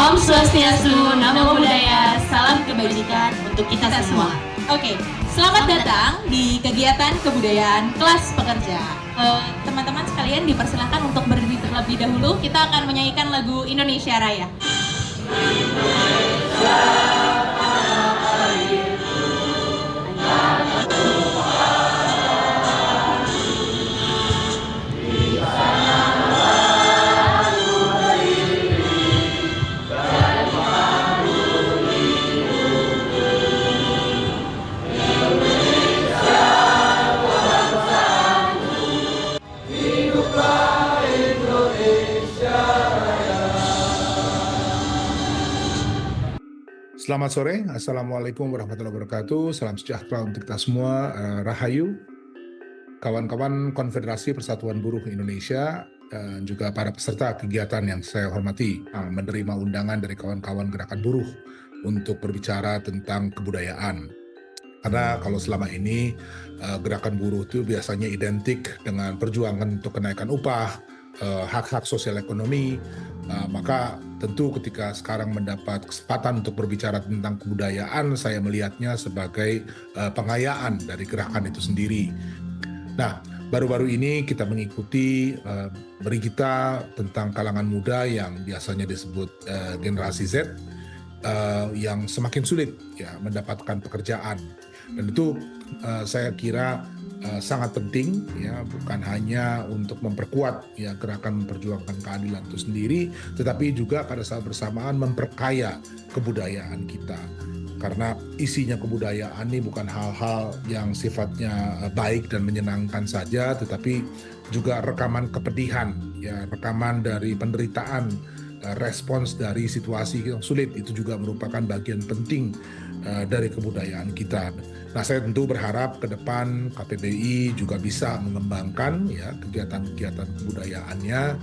Om Swastiastu, Namo Buddhaya, salam kebajikan untuk kita semua. Oke, selamat datang di kegiatan kebudayaan kelas pekerja. Teman-teman sekalian dipersilahkan untuk berdiri terlebih dahulu. Kita akan menyanyikan lagu Indonesia Raya. Selamat sore, Assalamualaikum warahmatullahi wabarakatuh. Salam sejahtera untuk kita semua. Rahayu, kawan-kawan Konfederasi Persatuan Buruh Indonesia, dan juga para peserta kegiatan yang saya hormati, menerima undangan dari kawan-kawan gerakan buruh untuk berbicara tentang kebudayaan. Karena kalau selama ini gerakan buruh itu biasanya identik dengan perjuangan untuk kenaikan upah, hak-hak sosial ekonomi, maka tentu ketika sekarang mendapat kesempatan untuk berbicara tentang kebudayaan, saya melihatnya sebagai pengayaan dari gerakan itu sendiri. Nah, baru-baru ini kita mengikuti berita tentang kalangan muda yang biasanya disebut generasi Z, yang semakin sulit ya mendapatkan pekerjaan. Dan itu saya kira sangat penting ya, bukan hanya untuk memperkuat ya gerakan memperjuangkan keadilan itu sendiri, tetapi juga pada saat bersamaan memperkaya kebudayaan kita. Karena isinya kebudayaan ini bukan hal-hal yang sifatnya baik dan menyenangkan saja, tetapi juga rekaman kepedihan ya, rekaman dari penderitaan, respons dari situasi yang sulit, itu juga merupakan bagian penting dari kebudayaan kita. Nah, saya tentu berharap ke depan KPBI juga bisa mengembangkan ya kegiatan-kegiatan kebudayaannya,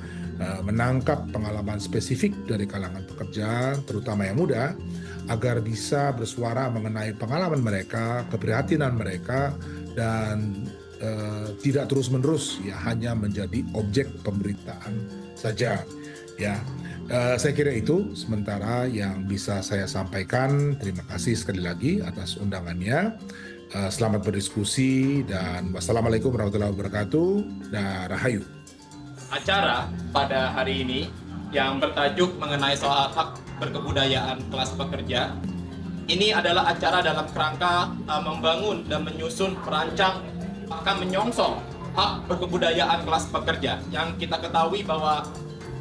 menangkap pengalaman spesifik dari kalangan pekerja, terutama yang muda, agar bisa bersuara mengenai pengalaman mereka, keprihatinan mereka, dan tidak terus-menerus ya hanya menjadi objek pemberitaan saja ya. Saya kira itu sementara yang bisa saya sampaikan. Terima kasih sekali lagi atas undangannya. Selamat berdiskusi dan wassalamualaikum warahmatullahi wabarakatuh dan rahayu. Acara pada hari ini yang bertajuk mengenai soal hak berkebudayaan kelas pekerja ini adalah acara dalam kerangka membangun dan menyusun, merancang, akan menyongsong hak berkebudayaan kelas pekerja yang kita ketahui bahwa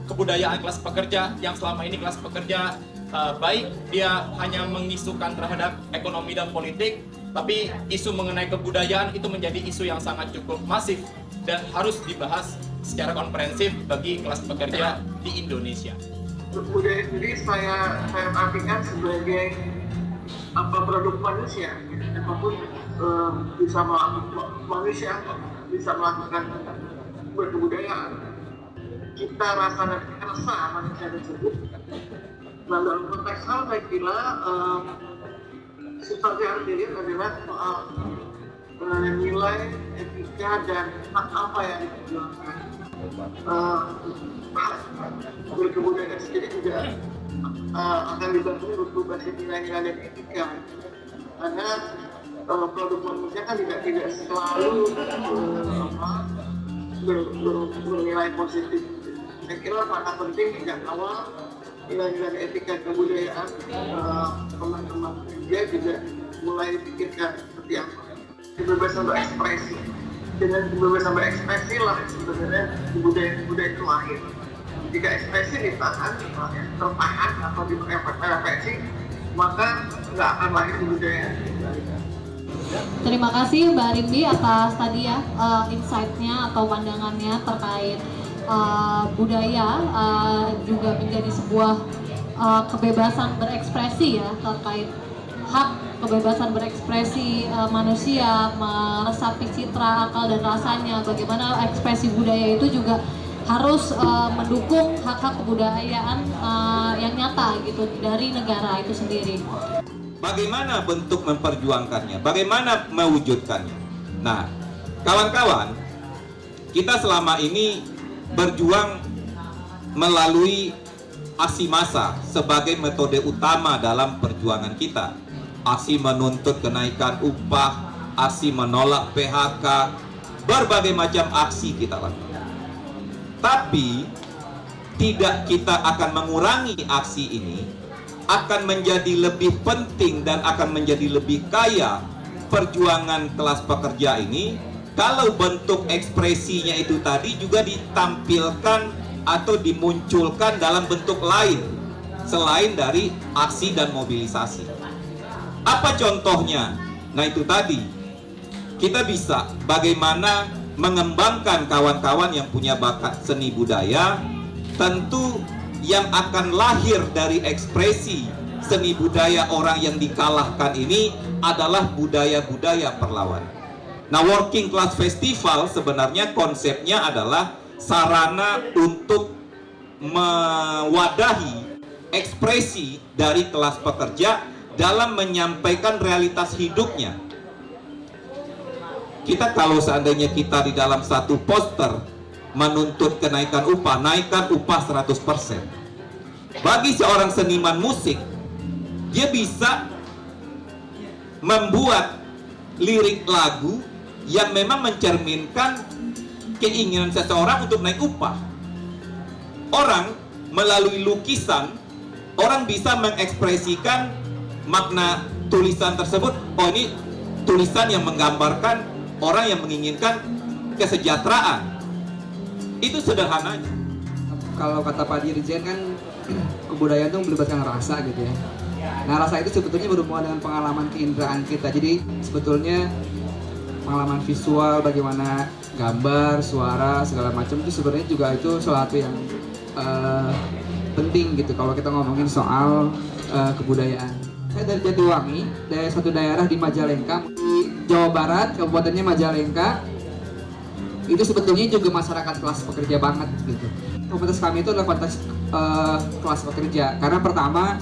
kebudayaan kelas pekerja yang selama ini kelas pekerja baik dia hanya mengisukan terhadap ekonomi dan politik, tapi isu mengenai kebudayaan itu menjadi isu yang sangat cukup masif dan harus dibahas secara komprehensif bagi kelas pekerja di Indonesia. Budaya sendiri saya artikan sebagai produk manusia, apapun bisa manusia bisa melakukan berkebudayaan. Kita rasa manusia tersebut. Nah, dalam konteks hal saya kira sesuatu yang harus dilihat adalah soal nilai, etika, dan hak apa yang diperjuangkan. Berkebudayaan sendiri juga akan dibantu berubah nilai-nilai dan etika. Karena produk manusia kan tidak selalu bernilai positif. Saya kira sangat penting sejak awal nilai-nilai etika kebudayaan teman-teman dia juga mulai dipikirkan seperti apa. Kebebasan berekspresi. Dengan kebebasan berekspresi lah sebenarnya kebudayaan itu lahir. Jika ekspresi ditahan, tertahan atau direpresi, maka nggak akan lahir kebudayaan. Terima kasih Mbak Rimbi atas tadi ya insight-nya atau pandangannya terkait budaya juga menjadi sebuah kebebasan berekspresi ya, terkait hak kebebasan berekspresi manusia, meresapi citra, akal dan rasanya. Bagaimana ekspresi budaya itu juga harus mendukung hak-hak kebudayaan yang nyata gitu dari negara itu sendiri. Bagaimana bentuk memperjuangkannya? Bagaimana mewujudkannya? Nah, kawan-kawan, kita selama ini berjuang melalui aksi massa sebagai metode utama dalam perjuangan kita. Aksi menuntut kenaikan upah, aksi menolak PHK, berbagai macam aksi kita lakukan. Tapi tidak kita akan mengurangi aksi ini, akan menjadi lebih penting dan akan menjadi lebih kaya perjuangan kelas pekerja ini kalau bentuk ekspresinya itu tadi juga ditampilkan atau dimunculkan dalam bentuk lain selain dari aksi dan mobilisasi. Apa contohnya? Nah, itu tadi kita bisa bagaimana mengembangkan kawan-kawan yang punya bakat seni budaya. Tentu yang akan lahir dari ekspresi seni budaya orang yang dikalahkan ini adalah budaya-budaya perlawanan. Nah, Working Class Festival sebenarnya konsepnya adalah sarana untuk mewadahi ekspresi dari kelas pekerja dalam menyampaikan realitas hidupnya. Kita kalau seandainya kita di dalam satu poster menuntut kenaikan upah, naikkan upah 100%. Bagi seorang seniman musik, dia bisa membuat lirik lagu yang memang mencerminkan keinginan seseorang untuk naik upah. Orang melalui lukisan, orang bisa mengekspresikan makna tulisan tersebut. Oh, ini tulisan yang menggambarkan orang yang menginginkan kesejahteraan. Itu sederhananya. Kalau kata Pak Dirjen kan kebudayaan itu melibatkan rasa gitu ya. Nah, rasa itu sebetulnya berhubungan dengan pengalaman keinderaan kita. Jadi sebetulnya pengalaman visual, bagaimana gambar, suara, segala macam itu sebenarnya juga itu suatu yang penting gitu kalau kita ngomongin soal kebudayaan. Saya dari Jatiwangi, dari satu daerah di Majalengka, di Jawa Barat, kabupatennya Majalengka. Itu sebetulnya juga masyarakat kelas pekerja banget gitu. Komunitas kami itu adalah komunitas kelas pekerja. Karena pertama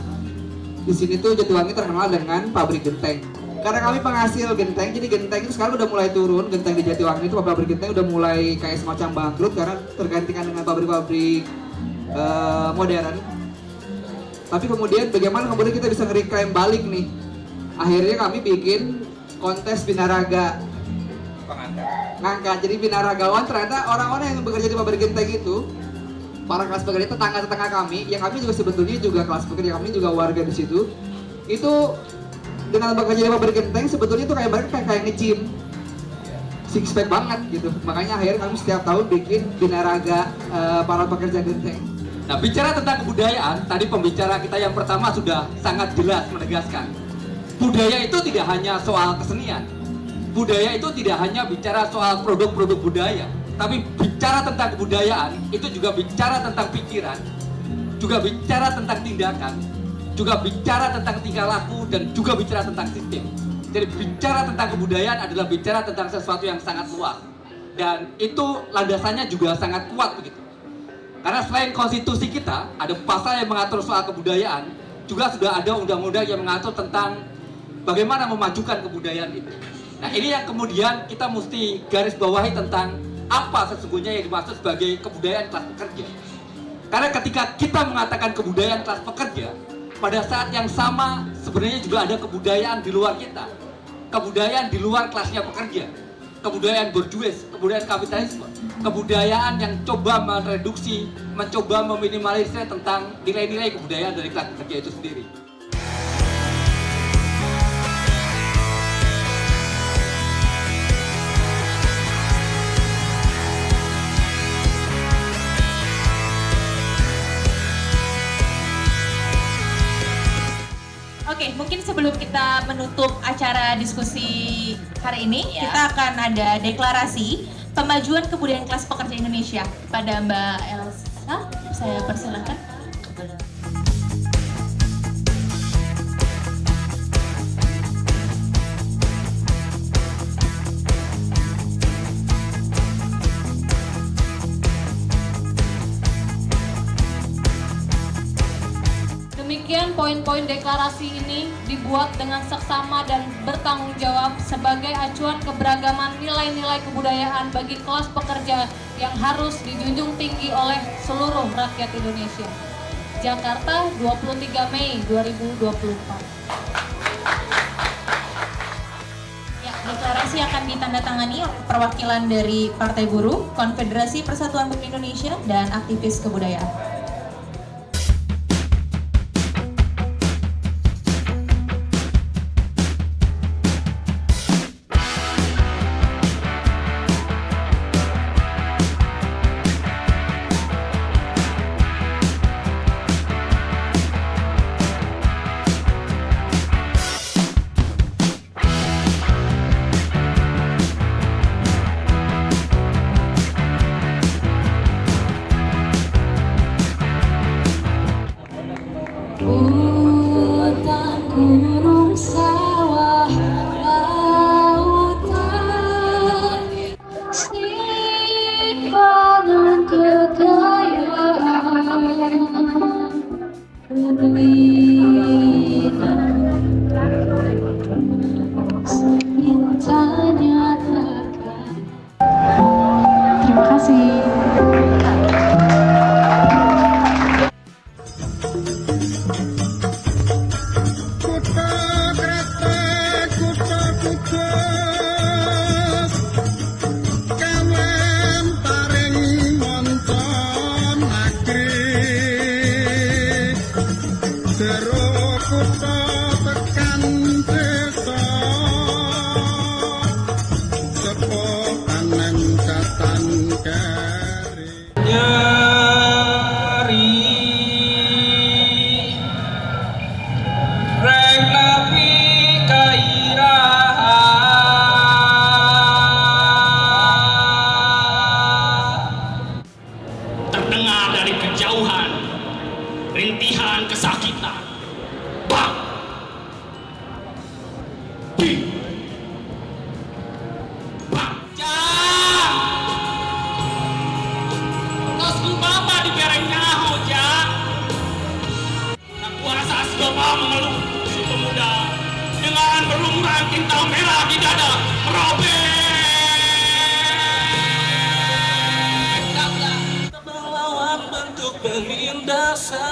di sini tuh Jatiwangi terkenal dengan pabrik genteng. Karena kami penghasil genteng, jadi genteng itu sekarang udah mulai turun. Genteng di Jatiwangi itu pabrik genteng udah mulai kayak semacam bangkrut karena tergantikan dengan pabrik-pabrik modern. Tapi kemudian bagaimana kemudian kita bisa nge-reclaim balik nih? Akhirnya kami bikin kontes binaraga. Ngangkat, jadi binaragawan ternyata orang-orang yang bekerja di pabrik genteng itu, para kelas pekerja tetangga-tetangga kami, yang kami juga sebetulnya juga kelas pekerja, kami juga warga di situ. Itu dengan bekerja di pabrik genteng sebetulnya itu kayak mereka kayak nge-gym, six pack banget gitu. Makanya akhirnya kami setiap tahun bikin binaraga para pekerja genteng. Nah, bicara tentang kebudayaan, tadi pembicara kita yang pertama sudah sangat jelas menegaskan. Budaya itu tidak hanya soal kesenian. Budaya itu tidak hanya bicara soal produk-produk budaya. Tapi bicara tentang kebudayaan, itu juga bicara tentang pikiran, juga bicara tentang tindakan, juga bicara tentang tingkah laku, dan juga bicara tentang sistem. Jadi bicara tentang kebudayaan adalah bicara tentang sesuatu yang sangat luas. Dan itu landasannya juga sangat kuat begitu. Karena selain konstitusi kita, ada pasal yang mengatur soal kebudayaan, juga sudah ada undang-undang yang mengatur tentang bagaimana memajukan kebudayaan itu. Nah, ini yang kemudian kita mesti garis bawahi tentang apa sesungguhnya yang dimaksud sebagai kebudayaan kelas pekerja. Karena ketika kita mengatakan kebudayaan kelas pekerja, pada saat yang sama sebenarnya juga ada kebudayaan di luar kita. Kebudayaan di luar kelasnya pekerja. Kebudayaan borjuis, kebudayaan kapitalisme, kebudayaan yang coba mereduksi, mencoba meminimalisir tentang nilai-nilai kebudayaan dari kelas pekerja itu sendiri. Oke, mungkin sebelum kita menutup acara diskusi hari ini, kita akan ada deklarasi pemajuan kebudayaan kelas pekerja Indonesia pada Mbak Elsa. Saya persilakan. Demikian poin-poin deklarasi ini dibuat dengan seksama dan bertanggung jawab sebagai acuan keberagaman nilai-nilai kebudayaan bagi kelas pekerja yang harus dijunjung tinggi oleh seluruh rakyat Indonesia. Jakarta 23 Mei 2024. Ya, deklarasi akan ditandatangani oleh perwakilan dari Partai Buruh, Konfederasi Persatuan Buruh Indonesia, dan aktivis kebudayaan. Hutan, gunung, sawah, lautan, simpanan kekayaan, cintanya takkan. Terima kasih. Terdengar dari kejauhan rintihan kesakitan. Bang! Di! Bang! Jak! Kau sebaba di berengnya hojak. Tak kuasa sebaba mengeluh si pemuda dengan berlumuran tinta merah di dada merobek. Penindasan,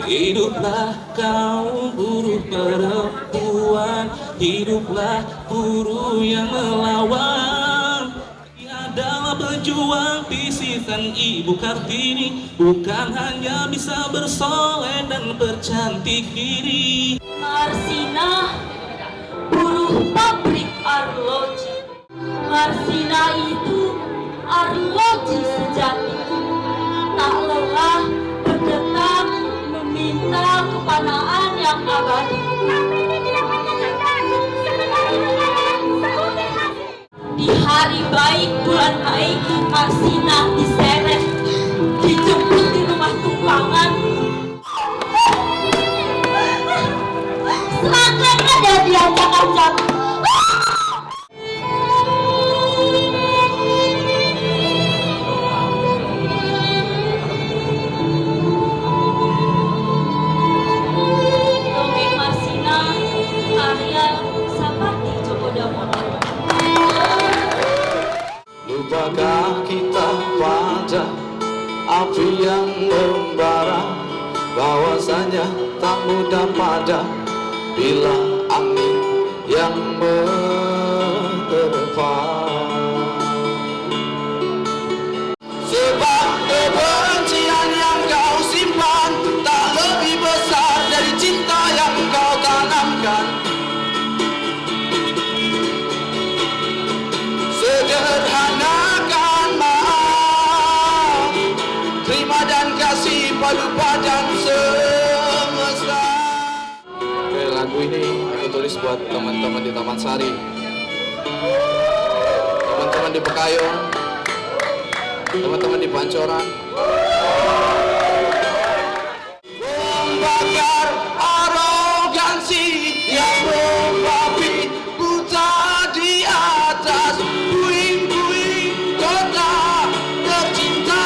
hiduplah kau buruh perempuan, hiduplah buruh yang melawan. Dia adalah pejuang pisisan Ibu Kartini, bukan hanya bisa bersolek dan bercantik diri. Marsina, buruh pabrik arloji. Marsina itu arloji sejati, tak lelah berdetak meminta kepanaan yang abadi. Di hari baik bulan Mei, Marsina diseret, dijemput di rumah tumpangan. Selangkahnya dia diacak-acak. Lupakah kita pada api yang membara, bahwasanya tak mudah padam bila angin yang menerpa. Sebab kebencian yang kau simpan tak lebih besar dari cinta yang kau tanamkan. Sederhanakan maaf, terima dan kasih padu padan semesta. Oke, lagu ini aku tulis buat teman-teman di Taman Sari, teman-teman di Pekayong, teman-teman di Pancoran. Membakar arogansi yang membabi buta di atas puing-puing kota tercinta.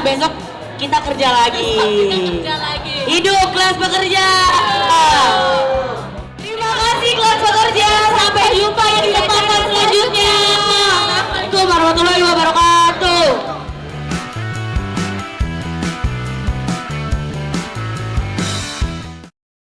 besok kita kerja lagi.